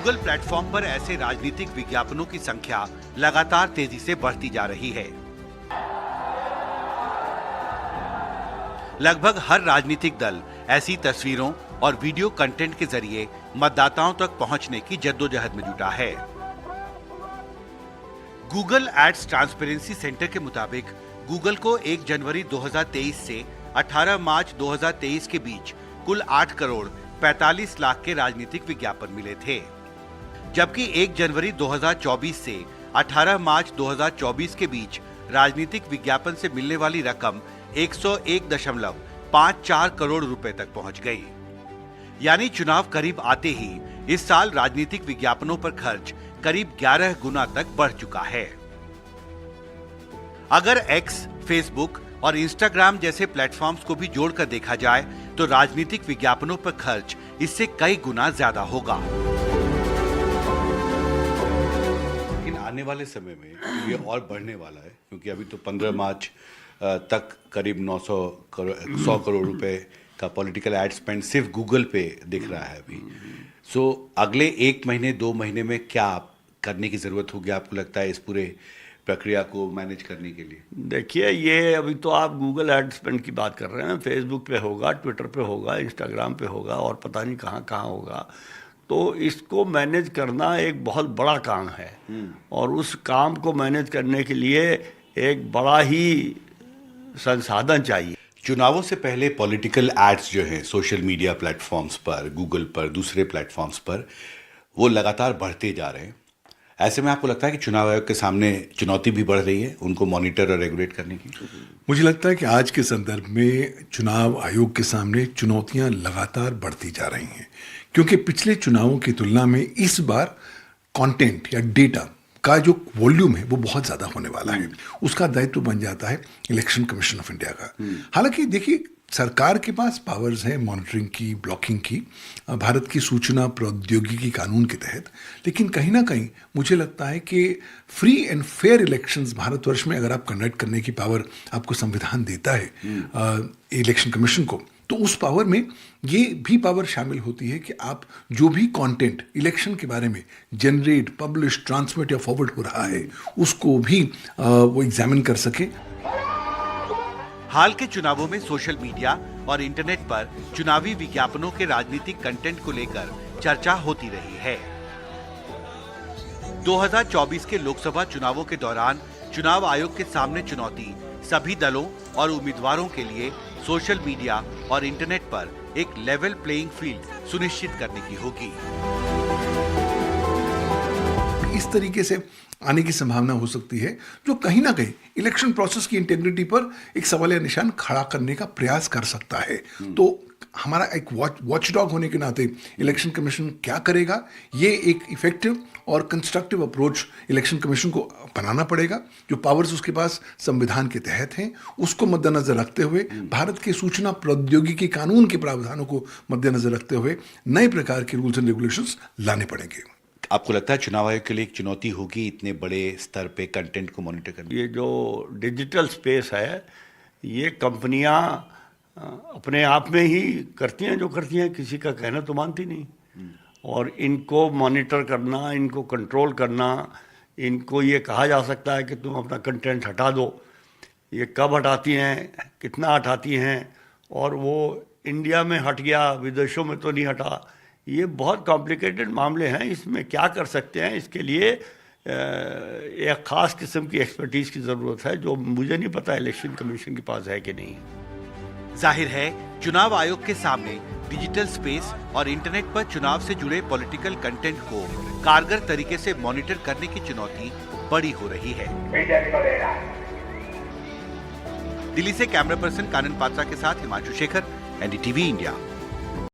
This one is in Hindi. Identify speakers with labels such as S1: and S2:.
S1: गूगल प्लेटफॉर्म पर ऐसे राजनीतिक विज्ञापनों की संख्या लगातार तेजी से बढ़ती जा रही है। लगभग हर राजनीतिक दल ऐसी तस्वीरों और वीडियो कंटेंट के जरिए मतदाताओं तक पहुंचने की जद्दोजहद में जुटा है। गूगल एड्स ट्रांसपेरेंसी सेंटर के मुताबिक गूगल को 1 जनवरी 2023 से 18 मार्च 2023 के बीच कुल 8 करोड़ 45 लाख के राजनीतिक विज्ञापन मिले थे, जबकि 1 जनवरी 2024 से 18 मार्च 2024 के बीच राजनीतिक विज्ञापन से मिलने वाली रकम 101.54 करोड़ रुपए तक पहुंच गई। यानी चुनाव करीब आते ही इस साल राजनीतिक विज्ञापनों पर खर्च करीब 11 गुना तक बढ़ चुका है। अगर एक्स, फेसबुक और इंस्टाग्राम जैसे प्लेटफॉर्म्स को भी जोड़कर देखा जाए तो राजनीतिक विज्ञापनों पर खर्च इससे कई गुना ज्यादा होगा।
S2: लेकिन आने वाले समय में ये और बढ़ने वाला है, क्योंकि अभी तो 15 मार्च तक करीब 100 करोड़ रुपए का पॉलिटिकल एड स्पेंड सिर्फ गूगल पे दिख रहा है अभी। सो अगले 1 महीने 2 महीने में क्या करने की जरूरत होगी आपको लगता है इस पूरे प्रक्रिया को मैनेज करने के लिए?
S3: देखिए, ये अभी तो आप गूगल एड स्पेंड की बात कर रहे हैं, फेसबुक पे होगा, ट्विटर पे होगा, इंस्टाग्राम पे होगा और पता नहीं कहाँ कहाँ होगा। तो इसको मैनेज करना एक बहुत बड़ा काम है और उस काम को मैनेज करने के लिए एक बड़ा ही संसाधन चाहिए।
S2: चुनावों से पहले पॉलिटिकल एड्स जो हैं सोशल मीडिया प्लेटफॉर्म्स पर, गूगल पर, दूसरे प्लेटफॉर्म्स पर, वो लगातार बढ़ते जा रहे हैं। ऐसे में आपको लगता है कि चुनाव आयोग के सामने चुनौती भी बढ़ रही है उनको मॉनिटर और रेगुलेट करने की?
S4: मुझे लगता है कि आज के संदर्भ में चुनाव आयोग के सामने चुनौतियां लगातार बढ़ती जा रही हैं, क्योंकि पिछले चुनावों की तुलना में इस बार कंटेंट या डेटा का जो वॉल्यूम है वो बहुत ज़्यादा होने वाला है। उसका दायित्व बन जाता है इलेक्शन कमीशन ऑफ इंडिया का। हालांकि देखिए, सरकार के पास पावर्स हैं मॉनिटरिंग की, ब्लॉकिंग की, भारत की सूचना प्रौद्योगिकी कानून के तहत, लेकिन कहीं ना कहीं मुझे लगता है कि free and fair elections Bharatvarsh में अगर आप कंडक्ट करने की पावर आपको संविधान देता है इलेक्शन कमीशन को, तो उस पावर में ये भी पावर शामिल होती है कि आप जो भी कंटेंट इलेक्शन के बारे में जनरेट, पब्लिश, ट्रांसमिट या फॉरवर्ड हो रहा है उसको भी वो एग्जामिन कर सके।
S1: हाल के चुनावों में सोशल मीडिया और इंटरनेट पर चुनावी विज्ञापनों के राजनीतिक कंटेंट को लेकर चर्चा होती रही है। 2024 के लोकसभा चुनावों के दौरान चुनाव आयोग के सामने चुनौती सभी दलों और उम्मीदवारों के लिए सोशल मीडिया और इंटरनेट पर एक लेवल प्लेइंग फील्ड सुनिश्चित करने की होगी।
S4: इस तरीके से आने की संभावना हो सकती है जो कहीं ना कहीं इलेक्शन प्रोसेस की इंटेग्रिटी पर एक सवालिया निशान खड़ा करने का प्रयास कर सकता है। तो हमारा एक वॉचडॉग होने के नाते इलेक्शन कमीशन क्या करेगा, ये एक इफेक्टिव और कंस्ट्रक्टिव अप्रोच इलेक्शन कमीशन को अपनाना पड़ेगा। जो पावर्स उसके पास संविधान के तहत हैं उसको मद्देनजर रखते हुए, भारत के सूचना प्रौद्योगिकी कानून के प्रावधानों को मद्देनजर रखते हुए नए प्रकार के रूल्स एंड रेगुलेशंस लाने पड़ेंगे।
S2: आपको लगता है चुनाव आयोग के लिए एक चुनौती होगी इतने बड़े स्तर पे कंटेंट को मॉनिटर करना?
S3: ये जो डिजिटल स्पेस है, ये कंपनियां अपने आप में ही करती हैं जो करती हैं, किसी का कहना तो मानती नहीं। और इनको मॉनिटर करना, इनको कंट्रोल करना, इनको ये कहा जा सकता है कि तुम अपना कंटेंट हटा दो। ये कब हटाती हैं, कितना हटाती हैं, और वो इंडिया में हट गया, विदेशों में तो नहीं हटा। ये बहुत कॉम्प्लिकेटेड मामले हैं। इसमें क्या कर सकते हैं, इसके लिए एक ख़ास किस्म की एक्सपर्टीज़ की ज़रूरत है जो मुझे नहीं पता इलेक्शन कमीशन के पास है कि नहीं।
S1: जाहिर है चुनाव आयोग के सामने डिजिटल स्पेस और इंटरनेट पर चुनाव से जुड़े पॉलिटिकल कंटेंट को कारगर तरीके से मॉनिटर करने की चुनौती बड़ी हो रही है। दिल्ली से कैमरा पर्सन कानन पात्रा के साथ हिमांशु शेखर, एनडीटीवी इंडिया।